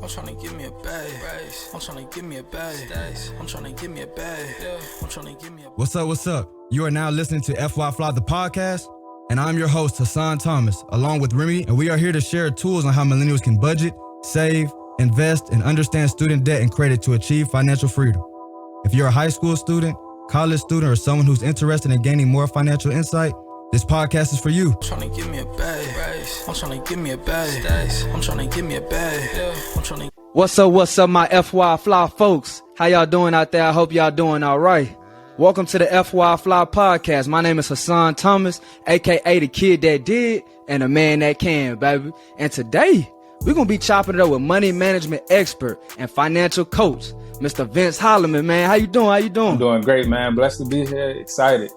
I'm tryna give me a bag. I'm tryna give me a bag. I'm tryna give me a bag. I'm tryna give me a bag. What's up? You are now listening to FY Fly the podcast, and I'm your host, Hassan Thomas, along with Remy, and we are here to share tools on how millennials can budget, save, invest, and understand student debt and credit to achieve financial freedom. If you're a high school student, college student, or someone who's interested in gaining more financial insight, this podcast is for you. I'm tryna give me a bag. I'm tryna give me a bag. I'm tryna give me a bag. I'm tryna. What's up, my FY Fly folks? How y'all doing out there? I hope y'all doing all right. Welcome to the FY Fly podcast. My name is Hassan Thomas, aka the kid that did and the man that can, baby. And today, we're going to be chopping it up with money management expert and financial coach, Mr. Vince Hollerman, man. How you doing? I'm doing great, man. Blessed to be here. Excited.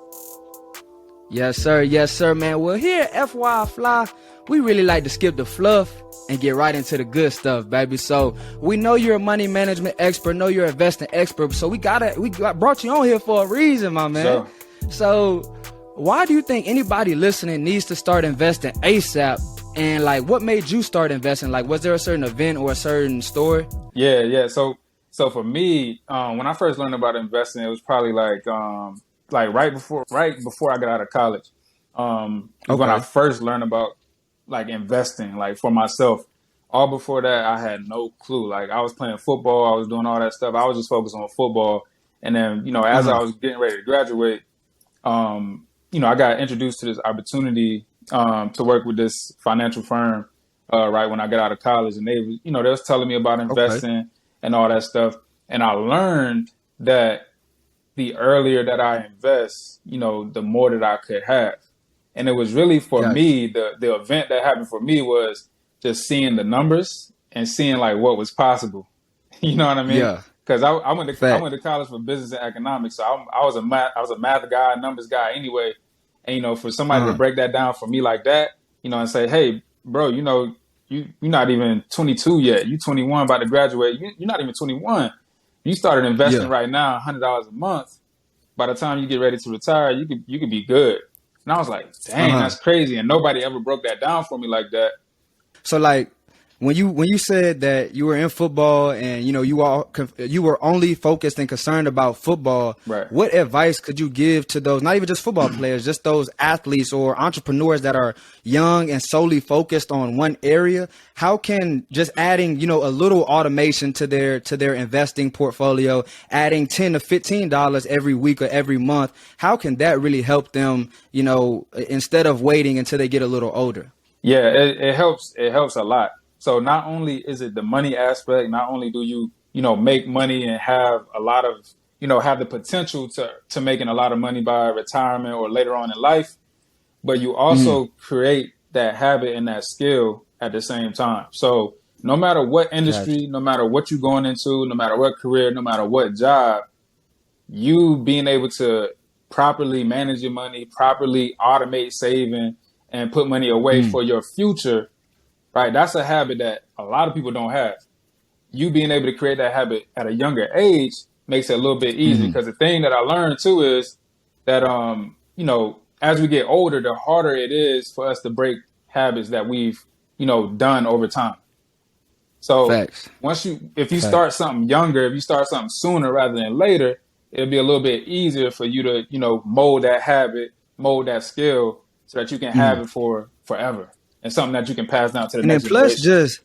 Yes, sir, man. Well, here at FY Fly, we really like to skip the fluff and get right into the good stuff, baby. So we know you're a money management expert, know you're an investing expert. So we brought you on here for a reason, my man. So why do you think anybody listening needs to start investing ASAP? And like, what made you start investing? Like, was there a certain event or a certain story? Yeah. So for me, when I first learned about investing, it was probably like right before I got out of college. When I first learned about like investing, like for myself. All before that, I had no clue. Like I was playing football, I was doing all that stuff. I was just focused on football. And then, as I was getting ready to graduate, I got introduced to this opportunity to work with this financial firm right when I got out of college. And they was telling me about investing and all that stuff. And I learned that the earlier that I invest, the more that I could have. And it was really for me, the event that happened for me was just seeing the numbers and seeing like what was possible. You know what I mean? Yeah. Because I went to college for business and economics, so I was a math guy, numbers guy anyway. And for somebody to break that down for me like that, and say, hey, bro, you're not even 22 yet. You 21, about to graduate. You're not even 21. You started investing right now, $100 a month. By the time you get ready to retire, you could be good. And I was like, dang, that's crazy. And nobody ever broke that down for me like that. So like when you said that you were in football and you were only focused and concerned about football, right, what advice could you give to those, not even just football players, just those athletes or entrepreneurs that are young and solely focused on one area? How can just adding, a little automation to their investing portfolio, adding $10 to $15 every week or every month, how can that really help them, instead of waiting until they get a little older? Yeah, it helps. It helps a lot. So not only is it the money aspect, not only do you, make money and have a lot of, have the potential to making a lot of money by retirement or later on in life, but you also create that habit and that skill at the same time. So no matter what industry, no matter what you're going into, no matter what career, no matter what job, you being able to properly manage your money, properly automate saving, and put money away for your future, right? That's a habit that a lot of people don't have. You being able to create that habit at a younger age makes it a little bit easier, because the thing that I learned too is that, as we get older, the harder it is for us to break habits that we've, done over time. So if you start something younger, if you start something sooner rather than later, it'll be a little bit easier for you to, mold that habit, mold that skill, so that you can have it for forever, and something that you can pass down to the next generation. And then plus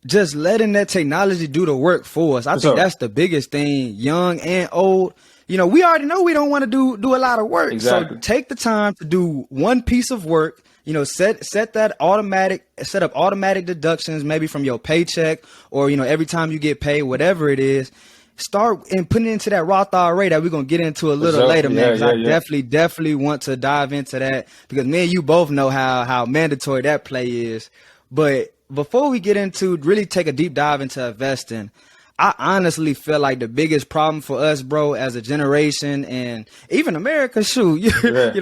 just letting that technology do the work for us. I think that's the biggest thing, young and old. We already know we don't want to do a lot of work. Exactly. So take the time to do one piece of work, set up automatic deductions, maybe from your paycheck or, every time you get paid, whatever it is. Start and put it into that Roth IRA that we're going to get into a little later, man. Because I definitely want to dive into that, because me and you both know how mandatory that play is. But before we get into really take a deep dive into investing, I honestly feel like the biggest problem for us, bro, as a generation, and even America,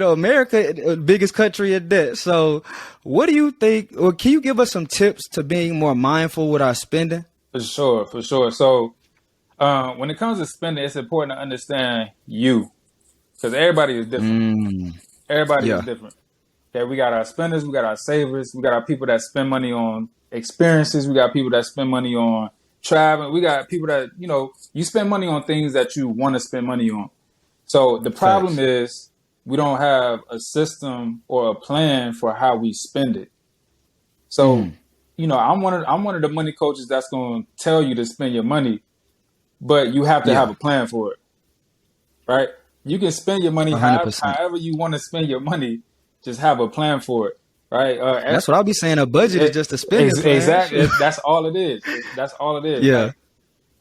America, biggest country in debt. So what do you think, or can you give us some tips to being more mindful with our spending? For sure. So, when it comes to spending, it's important to understand you, because everybody is different. Everybody is different. Okay, we got our spenders, we got our savers, we got our people that spend money on experiences. We got people that spend money on traveling. We got people that, you spend money on things that you want to spend money on. So the problem is we don't have a system or a plan for how we spend it. So, I'm one of the money coaches that's going to tell you to spend your money, but you have to have a plan for it, right? You can spend your money however you want to spend your money. Just have a plan for it, right? That's what I'll be saying. A budget is just a spending plan. Exactly. That's all it is. That's all it is. Yeah.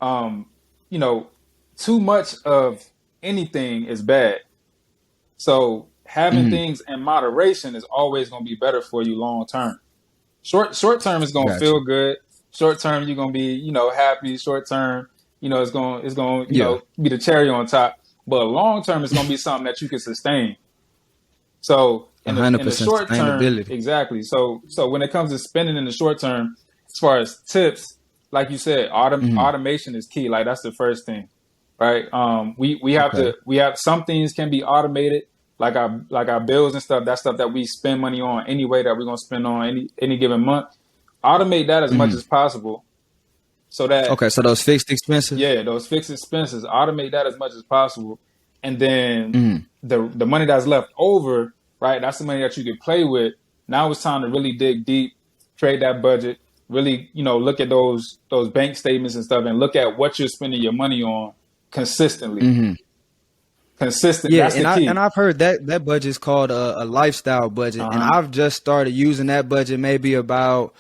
Like, too much of anything is bad. So having things in moderation is always going to be better for you long term. Short term is going to feel good. Short term, you're going to be, happy. Short term, it's going to, be the cherry on top. But long term, it's going to be something that you can sustain. So in the short term, exactly. So when it comes to spending in the short term, as far as tips, like you said, automation is key. Like that's the first thing, right? We have some things can be automated, like our bills and stuff. That's stuff that we spend money on anyway that we're gonna spend on any given month. Automate that as much as possible. So those fixed expenses? Yeah, those fixed expenses. Automate that as much as possible. And then the money that's left over, right, that's the money that you can play with. Now it's time to really dig deep, trade that budget, really, look at those bank statements and stuff and look at what you're spending your money on consistently. Consistent. Yeah, that's the key. And I've heard that budget is called a lifestyle budget. And I've just started using that budget maybe about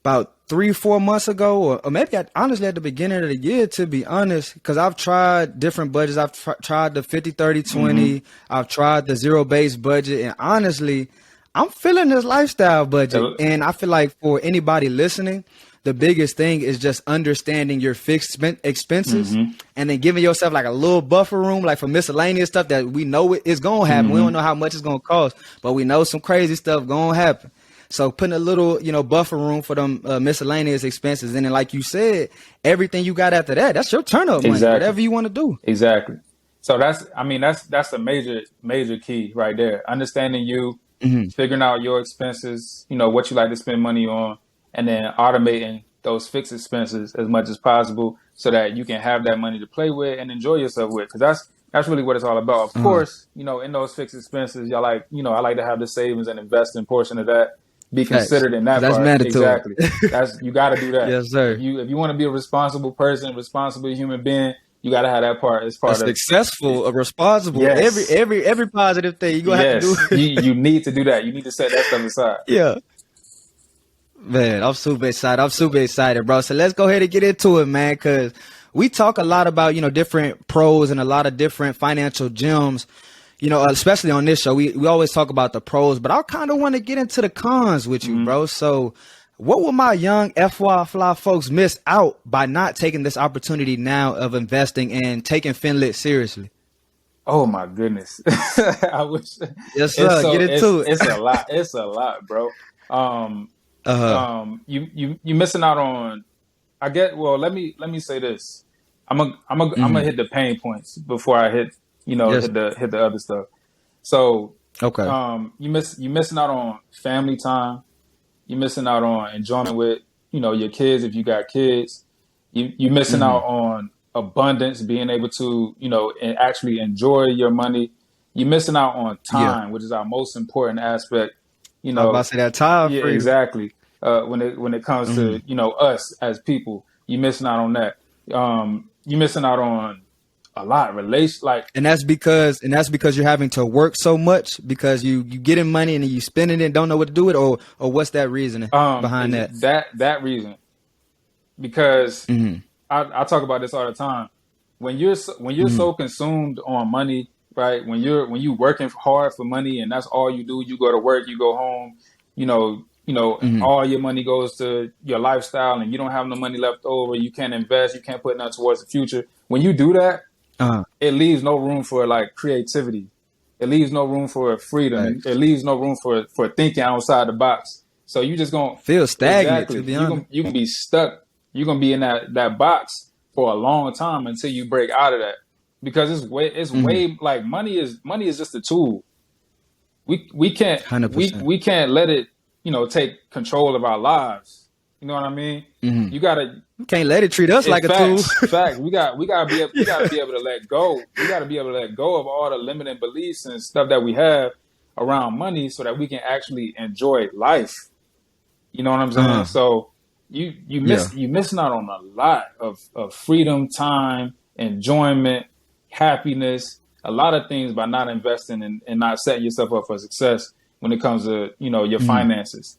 3-4 months ago, or maybe honestly at the beginning of the year, to be honest, because I've tried different budgets. I've tried the 50-30-20. I've tried the zero-based budget. And honestly, I'm feeling this lifestyle budget. And I feel like for anybody listening, the biggest thing is just understanding your fixed expenses and then giving yourself like a little buffer room, like for miscellaneous stuff that we know is going to happen. We don't know how much it's going to cost, but we know some crazy stuff going to happen. So putting a little, buffer room for them miscellaneous expenses. And then, like you said, everything you got after that, that's your turn up money, whatever you want to do. Exactly. So that's a major key right there. Understanding you, figuring out your expenses, what you like to spend money on, and then automating those fixed expenses as much as possible so that you can have that money to play with and enjoy yourself with. Because that's really what it's all about. Of course, in those fixed expenses, I like to have the savings and investing portion of that be considered in that that's part. Mandatory. Exactly. You got to do that. Yes, sir. If you want to be a responsible person, responsible human being, you got to have that part as part of successful, responsible. Yes. Every positive thing you gonna have to do. you need to do that. You need to set that stuff aside. Yeah. Man, I'm super excited, bro. So let's go ahead and get into it, man, because we talk a lot about, different pros and a lot of different financial gems, especially on this show. We always talk about the pros, but I kind of want to get into the cons with you, bro. So what will my young FY Fly folks miss out by not taking this opportunity now of investing and taking Finlit seriously? Oh, my goodness. I wish. Yes, sir. Get into it. It's a lot, bro. You missing out on. Well, let me say this. I'm gonna hit the pain points before I hit hit the other stuff. So you missing out on family time. You're missing out on enjoyment with your kids if you got kids. You missing out on abundance, being able to and actually enjoy your money. You're missing out on time, which is our most important aspect. I'm about to say that time. Yeah, exactly. When it comes to us as people, you're missing out on that. You're missing out on a lot and that's because you're having to work so much because you getting money and then you spending it and don't know what to do with it, or what's that reasoning behind that? That reason, because I talk about this all the time. When you're so consumed on money, right? When you working hard for money and that's all you do, you go to work, you go home, all your money goes to your lifestyle and you don't have no money left over. You can't invest. You can't put nothing towards the future. When you do that, it leaves no room for like creativity. It leaves no room for freedom. Right. It leaves no room for thinking outside the box. So you just gonna feel stagnant. To be honest. You can be stuck. You're gonna be in that box for a long time until you break out of that. Because it's way like money is just a tool. We can't 100%. We can't let it take control of our lives. You know what I mean? Mhm. You gotta. You can't let it treat us It's like a tool. facts. Facts. We gotta be able. We gotta be able to let go. We gotta be able to let go of all the limiting beliefs and stuff that we have around money, so that we can actually enjoy life. You know what I'm saying? So you Yeah. missing out on a lot of freedom, time, enjoyment, happiness, a lot of things by not investing and not setting yourself up for success when it comes to, your finances.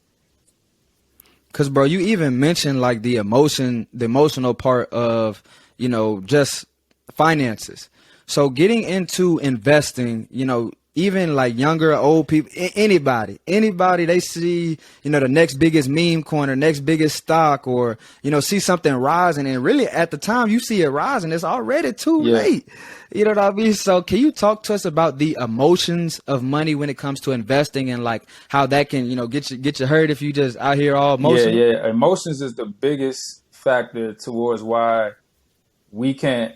Cause bro, you even mentioned like the emotional part of, just finances. So getting into investing, even like younger, old people, anybody, they see, the next biggest meme coin or next biggest stock, or, see something rising, and really at the time you see it rising, it's already too Yeah. late. You know what I mean? So can you talk to us about the emotions of money when it comes to investing, and like how that can, get you hurt if you just out here all emotional? Yeah. Emotions is the biggest factor towards why we can't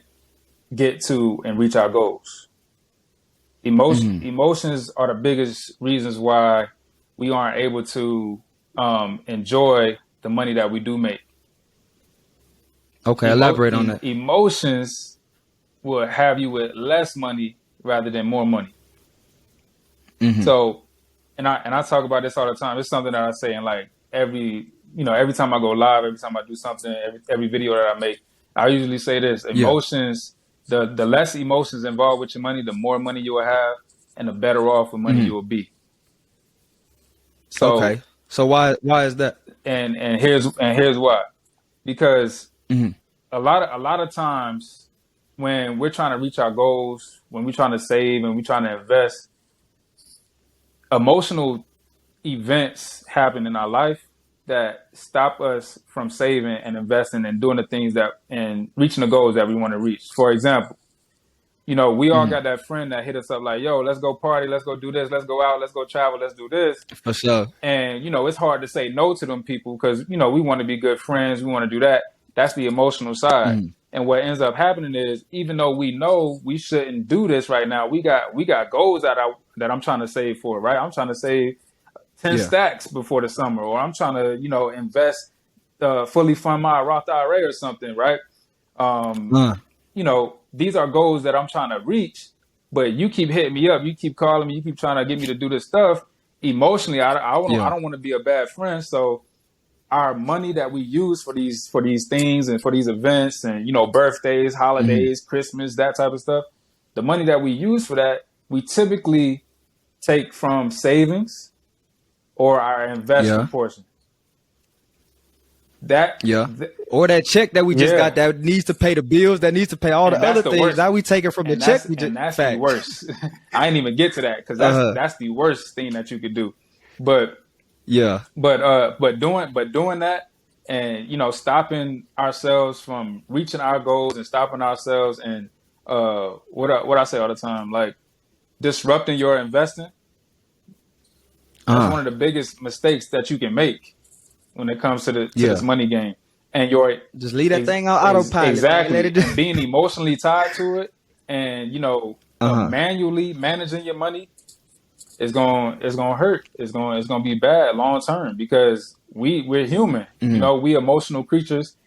get to and reach our goals. Emotions are the biggest reasons why we aren't able to enjoy the money that we do make. Okay, elaborate on that. Emotions will have you with less money rather than more money. So, and I talk about this all the time. It's something that I say in like every time I go live, every time I do something, every video that I make, I usually say this: emotions. The less emotions involved with your money, the more money you will have, and the better off with money you will be. So, Okay. So why is that? and here's why. Because a lot of times when we're trying to reach our goals, when we're trying to save and we're trying to invest, emotional events happen in our life that stop us from saving and investing and doing the things and reaching the goals that we want to reach. For example, we all got that friend that hit us up like, yo, let's go party, let's go do this, let's go out, let's go travel, let's do this. For sure. And, it's hard to say no to them people because, we want to be good friends. We want to do that. That's the emotional side. And what ends up happening is, even though we know we shouldn't do this right now, we got goals that I'm trying to save for, right? I'm trying to save 10 stacks before the summer, or I'm trying to, invest, fully fund my Roth IRA or something, right? These are goals that I'm trying to reach, but you keep hitting me up, you keep calling me, you keep trying to get me to do this stuff. Emotionally, I don't want to be a bad friend. So our money that we use for these things and for these events and, birthdays, holidays, Christmas, that type of stuff, the money that we use for that, we typically take from savings or our investment portion. Or that check that we just got that needs to pay the bills, that needs to pay all the other things. Worst. Now we take it from the check. That's the worst. I didn't even get to that because that's the worst thing that you could do. But doing that and stopping ourselves from reaching our goals and stopping ourselves and what I say all the time, like disrupting your investing. That's one of the biggest mistakes that you can make when it comes to this money game. And just leave that thing on autopilot. Exactly. And being emotionally tied to it and, manually managing your money is going to hurt. It's going to be bad long term because we're human. We emotional creatures.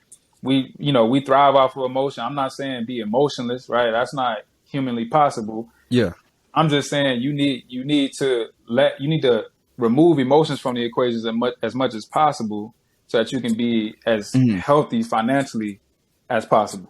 We thrive off of emotion. I'm not saying be emotionless, right? That's not humanly possible. Yeah. I'm just saying you need to remove emotions from the equations as much as possible so that you can be as healthy financially as possible.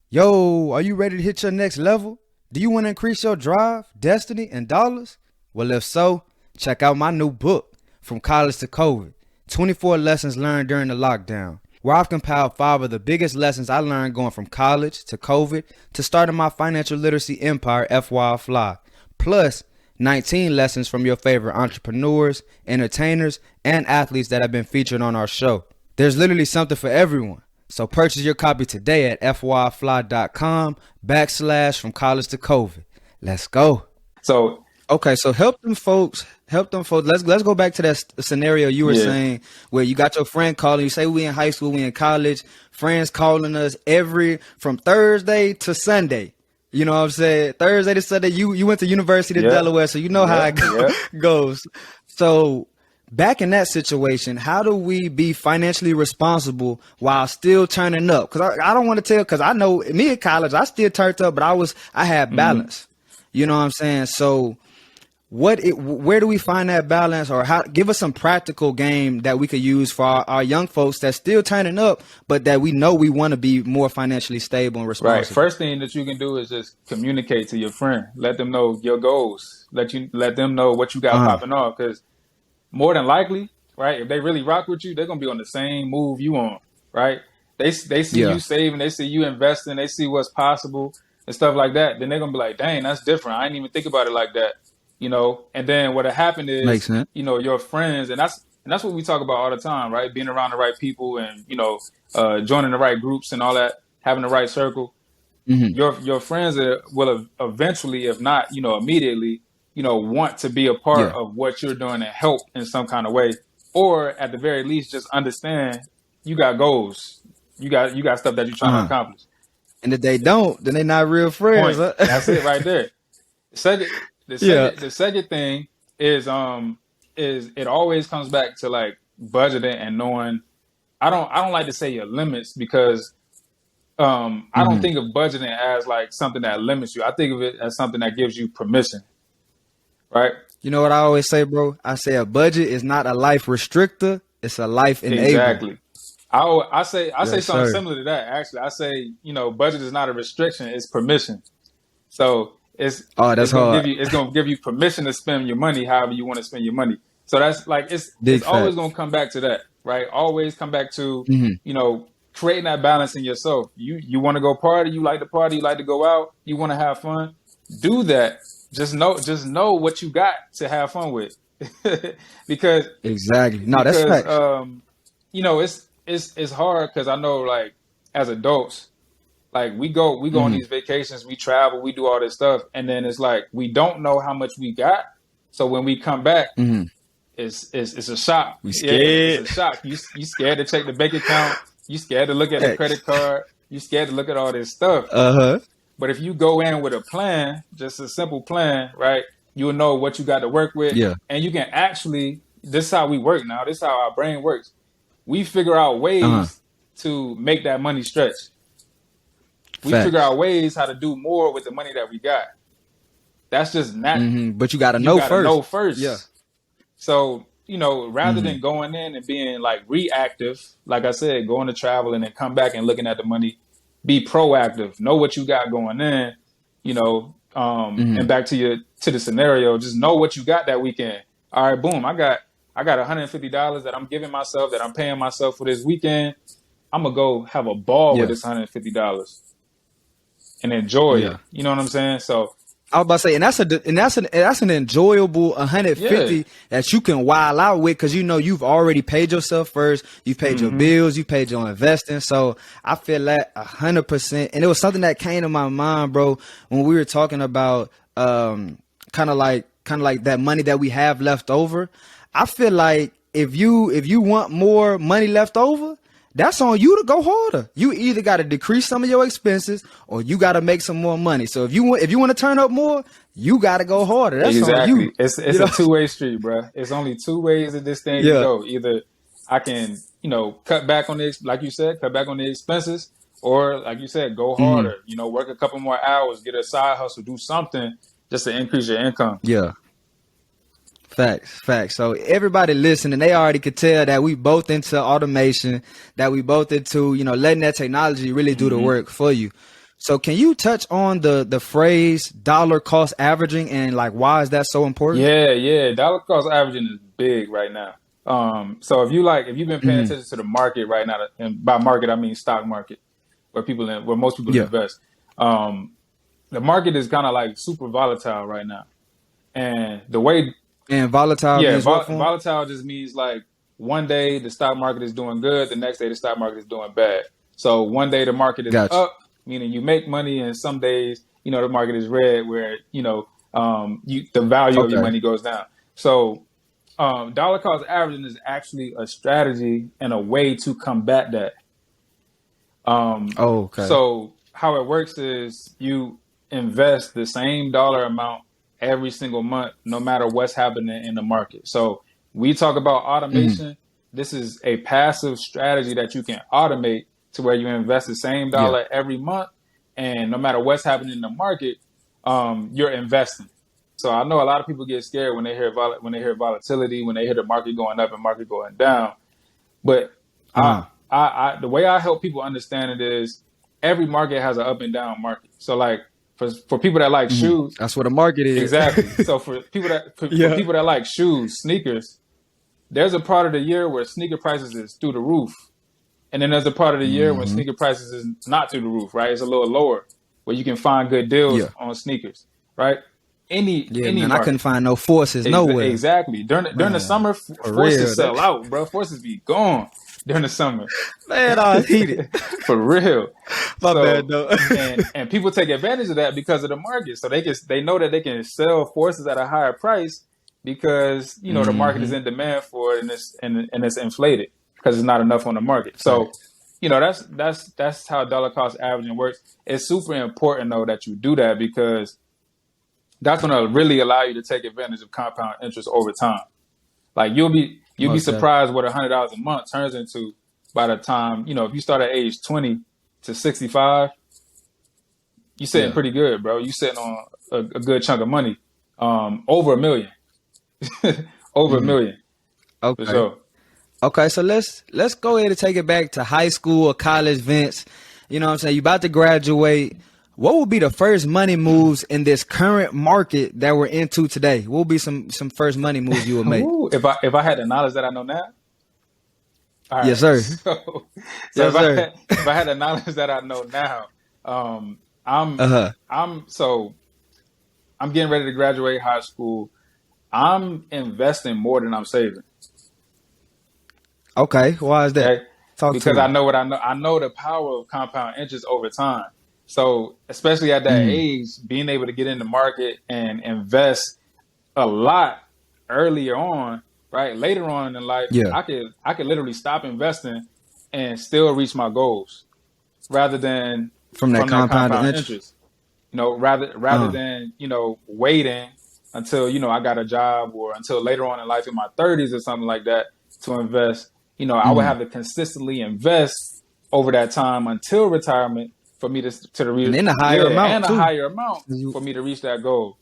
Yo, are you ready to hit your next level? Do you want to increase your drive, destiny, and dollars? Well, if so, check out my new book, From College to COVID, 24 Lessons Learned During the Lockdown, where I've compiled 5 of the biggest lessons I learned going from college to COVID to starting my financial literacy empire, FYFly, plus 19 lessons from your favorite entrepreneurs, entertainers, and athletes that have been featured on our show. There's literally something for everyone. So purchase your copy today at fyfly.com/from college to COVID. Let's go. So help them folks. Let's go back to that scenario you were saying where you got your friend calling. You say we in high school, we in college. Friends calling us from Thursday to Sunday. You know what I'm saying? Thursday to Sunday, you went to University of Delaware, so you know how it goes. So back in that situation, how do we be financially responsible while still turning up? Because I don't want to tell, because I know me in college, I still turned up, but I had balance. You know what I'm saying? So where do we find that balance, or give us some practical game that we could use for our young folks that's still turning up, but that we know we want to be more financially stable and responsible? Right. First thing that you can do is just communicate to your friend. Let them know your goals. Let them know what you got popping off. Because more than likely, right, if they really rock with you, they're gonna be on the same move you on. Right. They see you saving, they see you investing, they see what's possible and stuff like that. Then they're gonna be like, dang, that's different. I didn't even think about it like that. You know, and then what'll happen is, you know, your friends, and that's what we talk about all the time, right? Being around the right people and, you know, joining the right groups and all that, having the right circle. Your friends will eventually, if not, you know, immediately, you know, want to be a part of what you're doing and help in some kind of way, or at the very least, just understand you got goals, you got stuff that you're trying to accomplish. And if they don't, then they're not real friends. That's it right there. The second thing is it always comes back to like budgeting and knowing. I don't like to say your limits, because I don't think of budgeting as like something that limits you. I think of it as something that gives you permission. Right? You know what I always say, bro? I say a budget is not a life restrictor, it's a life enabler. Exactly. I say something similar to that. Actually, I say, you know, budget is not a restriction, it's permission. So it's gonna give you permission to spend your money however you want to spend your money. So that's like it's always gonna come back to that, right? Always come back to you know, creating that balance in yourself. You want to go party, you like to party, you like to go out, you want to have fun, do that. Just know what you got to have fun with. because that's facts. You know, it's hard, because I know, like, as adults, like we go on these vacations, we travel, we do all this stuff, and then it's like we don't know how much we got. So when we come back, it's a shock. We scared. It's a shock. You scared to check the bank account. You scared to look at the credit card. You scared to look at all this stuff. But if you go in with a plan, just a simple plan, right, you'll know what you got to work with. And you can actually, this is how we work now. This is how our brain works. We figure out ways to make that money stretch. We figure out ways how to do more with the money that we got. That's just natural. But you got to know first. Yeah. So, you know, rather than going in and being like reactive, like I said, going to travel and then come back and looking at the money, be proactive. Know what you got going in, you know, and back to the scenario, just know what you got that weekend. All right, boom, I got $150 that I'm giving myself, that I'm paying myself for this weekend. I'm going to go have a ball with this $150. And enjoy it. You know what I'm saying? So I was about to say, and that's an enjoyable 150 that you can wild out with, because you know you've already paid yourself first, you've paid your bills, you paid your investing. So I feel that 100%. And it was something that came to my mind, bro, when we were talking about kind of like that money that we have left over. I feel like if you want more money left over, that's on you to go harder. You either got to decrease some of your expenses, or you got to make some more money. So if you want to turn up more, you got to go harder. That's on you. It's a two-way street, bro. It's only two ways that this thing can go. Either I can, you know, cut back on this, like you said, cut back on the expenses, or like you said, go harder. You know, work a couple more hours, get a side hustle, do something just to increase your income. Yeah. Facts. So everybody listening, they already could tell that we both into automation, that we both into, you know, letting that technology really do the work for you. So can you touch on the phrase dollar cost averaging, and like, why is that so important? Yeah. Dollar cost averaging is big right now. So if you've been paying attention to the market right now, and by market, I mean stock market, where most people invest. The market is kind of like super volatile right now. And the way, and volatile means volatile just means like one day the stock market is doing good, the next day the stock market is doing bad. So one day the market is up, meaning you make money, and some days, you know, the market is red, where, you know, the value of your money goes down. So dollar cost averaging is actually a strategy and a way to combat that. So how it works is you invest the same dollar amount every single month, no matter what's happening in the market. So we talk about automation. This is a passive strategy that you can automate to where you invest the same dollar every month, and no matter what's happening in the market, you're investing. So I know a lot of people get scared when they hear volatility, when they hear the market going up and market going down. But I the way I help people understand it is every market has an up and down market. So like for people that like shoes, that's what the market is. Exactly. So for people that for people that like shoes, sneakers, there's a part of the year where sneaker prices is through the roof. And then there's a part of the year when sneaker prices is not through the roof, right? It's a little lower where you can find good deals on sneakers, right? Any man, market. I couldn't find no forces nowhere. Exactly. During the summer, forces sell out, bro. Forces be gone during the summer. Man, I hate it. For real. My bad, though. and people take advantage of that because of the market. So they know that they can sell forces at a higher price because, you know, the market is in demand for it and it's inflated because it's not enough on the market. So, you know, that's how dollar cost averaging works. It's super important though that you do that because that's going to really allow you to take advantage of compound interest over time. Like you'll be surprised what $100 a month turns into by the time, you know, if you start at age 20 to 65, you're sitting pretty good, bro. You're sitting on a good chunk of money, over $1 million, over $1 million. Okay. For sure. Okay, so let's go ahead and take it back to high school or college, Vince. You know what I'm saying? You about to graduate. What will be the first money moves in this current market that we're into today? What will be some first money moves you will make? Ooh, if I had the knowledge that I know now. All right. Yes, sir. So Yes, sir. If I had the knowledge that I know now, I'm getting ready to graduate high school. I'm investing more than I'm saving. Okay, why is that? Okay? Because I know what I know. I know the power of compound interest over time. So especially at that age, being able to get in the market and invest a lot earlier on, right? Later on in life, I could literally stop investing and still reach my goals rather than from that compound interest. You know, rather than, you know, waiting until, you know, I got a job or until later on in life in my 30s or something like that to invest. You know, I would have to consistently invest over that time until retirement for me to reach and a higher amount a higher amount for me to reach that goal.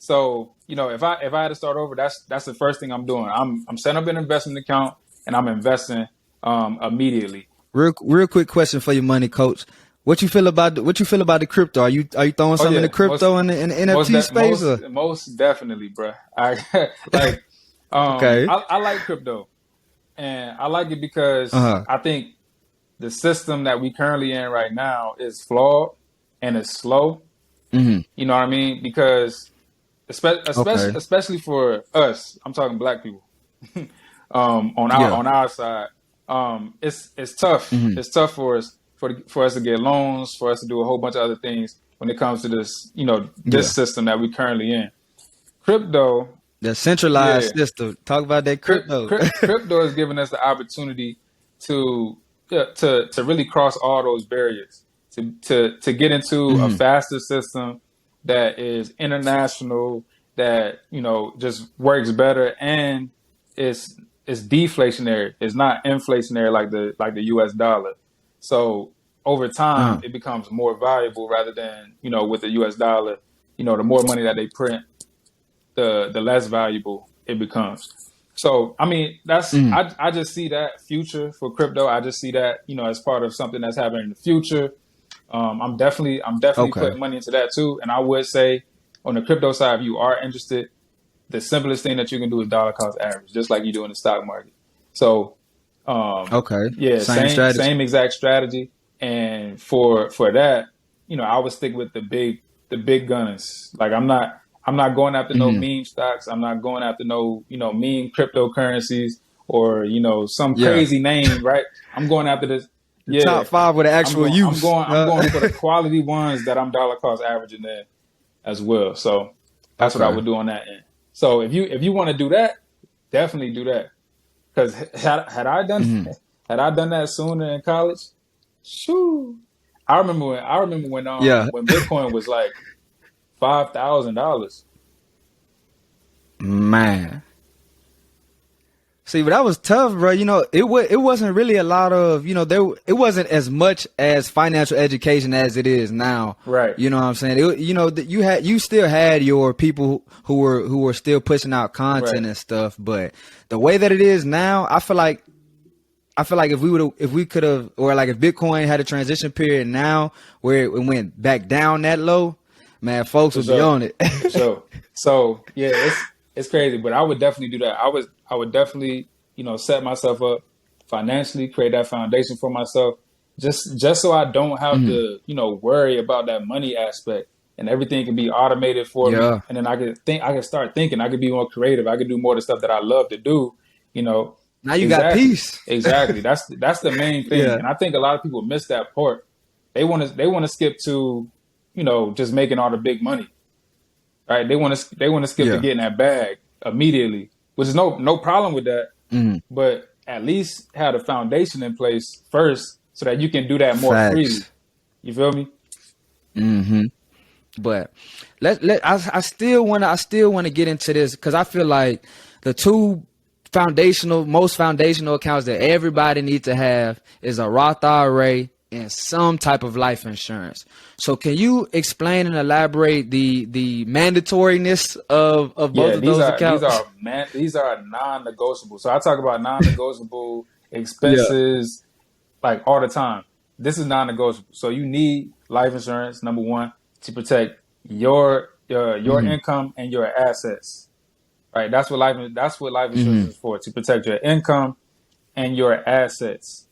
So, you know, if I had to start over, that's the first thing I'm doing. I'm setting up an investment account and I'm investing immediately. Real quick question for your money coach. What you feel about the crypto? Are you throwing some in the crypto in the NFT space? Most definitely, bro. I like crypto, and I like it because I think the system that we currently in right now is flawed and it's slow. You know what I mean? Because especially for us, I'm talking black people, on our side, it's tough. It's tough for us for us to get loans, for us to do a whole bunch of other things when it comes to this, you know, this system that we currently in. Crypto, the centralized system. Talk about that crypto. Crypto is giving us the opportunity to really cross all those barriers, to get into a faster system that is international, that, you know, just works better and it's deflationary. It's not inflationary like the US dollar. So over time it becomes more valuable rather than, you know, with the US dollar, you know, the more money that they print, the less valuable it becomes. So, I mean, that's, I just see that future for crypto. I just see that, you know, as part of something that's happening in the future. I'm definitely putting money into that too. And I would say on the crypto side, if you are interested, the simplest thing that you can do is dollar cost average, just like you do in the stock market. So, same exact strategy. And for that, you know, I would stick with the big gunners. Like I'm not going after no meme stocks. I'm not going after no, you know, meme cryptocurrencies or, you know, some crazy name, right? I'm going after this. Top 5 with the actual use. I'm going for the quality ones that I'm dollar cost averaging there as well. So that's what I would do on that end. So if you want to do that, definitely do that. Because had I done that sooner in college, shoo. I remember when Bitcoin was like $5,000. Man. See, but that was tough, bro. You know, it wasn't really a lot of, it wasn't as much as financial education as it is now. Right. You know what I'm saying? You still had your people who were still pushing out content and stuff, but the way that it is now, I feel like if Bitcoin had a transition period now where it went back down that low, man, folks would be on it. So yeah, it's crazy, but I would definitely do that. I would definitely, set myself up financially, create that foundation for myself, just so I don't have to, worry about that money aspect, and everything can be automated for me. And then I can start thinking, I could be more creative. I could do more of the stuff that I love to do, Now you got peace. Exactly. That's the main thing. And I think a lot of people miss that part. They want to skip to, just making all the big money. Right? They want to skip to getting that bag immediately, which is no problem with that. But at least have the foundation in place first, so that you can do that more freely. You feel me? But I still want to get into this, because I feel like the two most foundational accounts that everybody needs to have is a Roth IRA and some type of life insurance. So can you explain and elaborate the mandatoriness of both of those accounts? These are non-negotiable. So I talk about non-negotiable expenses like all the time. This is non-negotiable. So you need life insurance, number one, to protect your income and your assets. Right? That's what life insurance is for, to protect your income and your assets.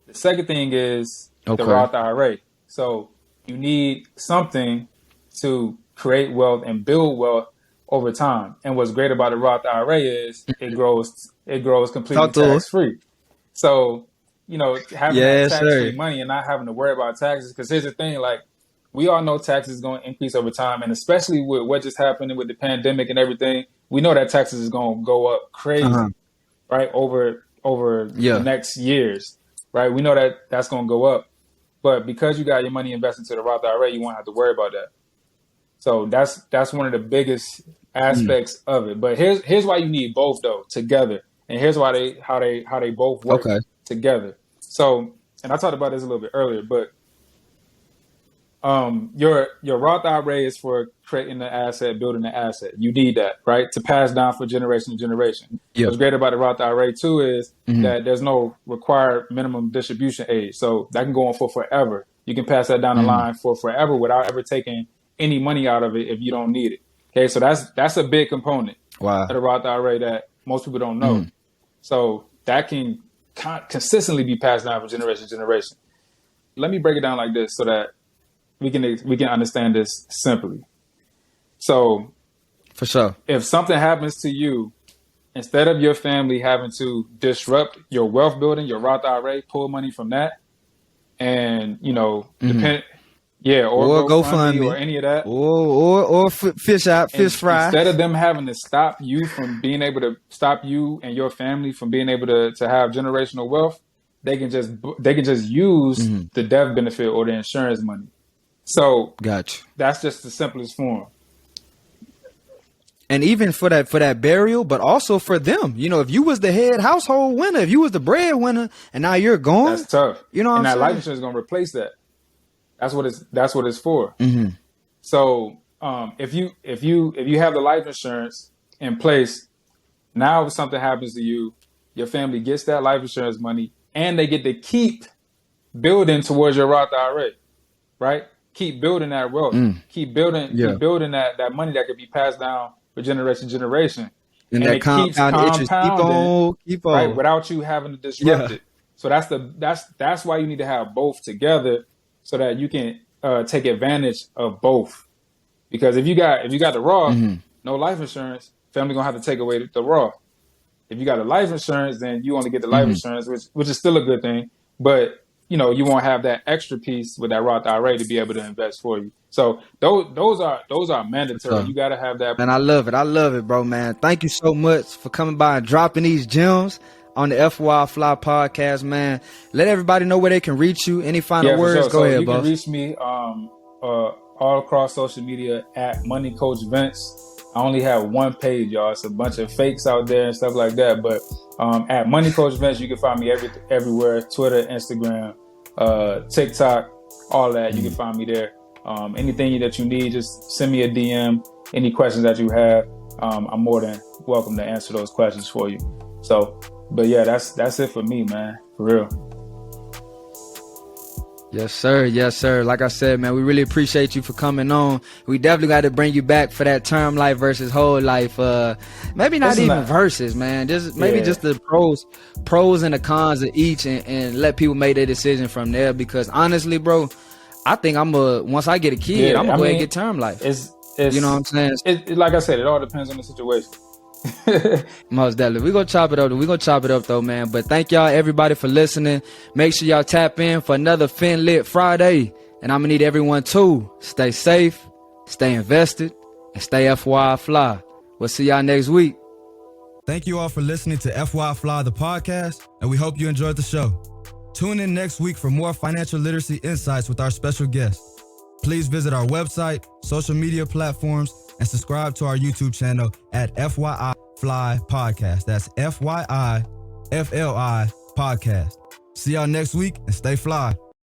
The second thing is the Roth IRA. So you need something to create wealth and build wealth over time. And what's great about the Roth IRA is it grows completely tax free. So, having that tax free money and not having to worry about taxes. Because here's the thing, like, we all know taxes is going to increase over time, and especially with what just happened with the pandemic and everything, we know that taxes is going to go up crazy, right, over the next years, right? We know that that's going to go up. But because you got your money invested into the Roth IRA, you won't have to worry about that. So that's one of the biggest aspects of it. But here's why you need both, though, together. And here's why how they both work together. So, and I talked about this a little bit earlier, but your Roth IRA is for creating the asset, building the asset. You need that, right, to pass down for generation to generation. What's great about the Roth IRA too is that there's no required minimum distribution age, so that can go on for forever. You can pass that down the line for forever without ever taking any money out of it if you don't need it. Okay, so that's a big component of the Roth IRA that most people don't know. So that can consistently be passed down from generation to generation. Let me break it down like this so that we can understand this simply. So, for sure, if something happens to you, instead of your family having to disrupt your wealth building, your Roth IRA, pull money from that, and depend, or GoFundMe or any of that, or fish fry. Instead of them having to stop you from being able to stop you and your family from being able to have generational wealth, they can just use the death benefit or the insurance money. So that's just the simplest form. And even for that burial, but also for them, if you was the head household winner, if you was the breadwinner, and now you're gone, that's tough. You know what I'm saying? And that life insurance is going to replace that. That's what it's for. So if you have the life insurance in place, now if something happens to you, your family gets that life insurance money, and they get to keep building towards your Roth IRA, right? Keep building that wealth. Keep building that money that could be passed down for generation to generation. And that compounding keep on. Right, without you having to disrupt it. So that's why you need to have both together, so that you can take advantage of both. Because if you got the Roth, no life insurance, family gonna have to take away the Roth. If you got a life insurance, then you only get the life insurance, which is still a good thing. But you won't have that extra piece with that Roth IRA to be able to invest for you. So those are mandatory. You got to have that. And I love it, bro, man. Thank you so much for coming by and dropping these gems on the FY Fly podcast, man. Let everybody know where they can reach you. Any final words? Sure. Go ahead, you boss. You can reach me all all across social media at Money Coach Vince. I only have one page, y'all. It's a bunch of fakes out there and stuff like that. But at Money Coach Vince, you can find me everywhere: Twitter, Instagram, TikTok, all that. You can find me there. Anything that you need, just send me a DM. Any questions that you have, I'm more than welcome to answer those questions for you. So, but yeah, that's it for me, man. For real. Yes, sir. Yes, sir. Like I said, man, we really appreciate you for coming on. We definitely got to bring you back for that term life versus whole life. Maybe not even versus, man. Just maybe just the pros and the cons of each, and let people make their decision from there. Because honestly, bro, I think once I get a kid, I'm gonna go ahead and get term life. It's you know what I'm saying? Like I said, it all depends on the situation. Most definitely. We're gonna chop it up though, man. But thank y'all everybody for listening. Make sure y'all tap in for another FinLit Friday. And I'm gonna need everyone to stay safe, stay invested, and stay FY Fly. We'll see y'all next week. Thank you all for listening to FY Fly the podcast, and we hope you enjoyed the show. Tune in next week for more financial literacy insights with our special guest. Please visit our website, social media platforms, and subscribe to our YouTube channel at FYI Fly Podcast. That's FYI FLI Podcast. See y'all next week and stay fly.